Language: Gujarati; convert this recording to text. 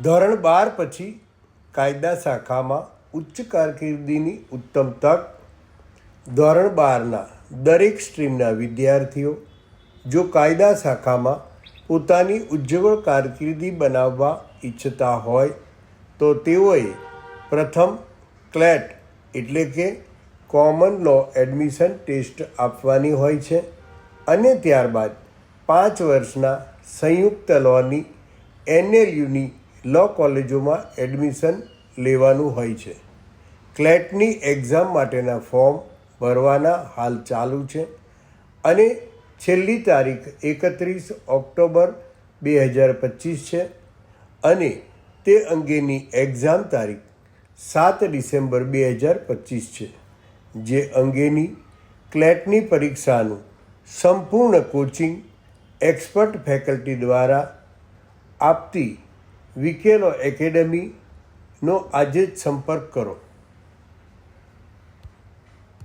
ધોરણ 12 પછી કાયદા શાખામાં ઉચ્ચ કારકિર્દીની ઉત્તમ તક. ધોરણ 12ના દરેક સ્ટ્રીમના વિદ્યાર્થીઓ જો કાયદા શાખામાં પોતાની ઉજ્જવળ કારકિર્દી બનાવવા ઈચ્છતા હોય તો તેઓએ પ્રથમ ક્લેટ એટલે કે કોમન લો એડમિશન ટેસ્ટ આપવાની હોય છે અને ત્યારબાદ 5 વર્ષના સંયુક્ત લોની NLUની લો કોલેજોમાં એડમિશન લેવાનું હોય છે. ક્લેટની એક્ઝામ માટેના ફોર્મ ભરવાના હાલ ચાલુ છે અને છેલ્લી તારીખ 31 ઓક્ટોબર 2025 છે અને તે અંગેની એક્ઝામ તારીખ 7 ડિસેમ્બર 2025 છે. જે અંગેની ક્લેટની પરીક્ષાનું સંપૂર્ણ કોચિંગ એક્સપર્ટ ફેકલ્ટી દ્વારા આપતી વિકેલો એકેડમીનો આજે જ સંપર્ક કરો.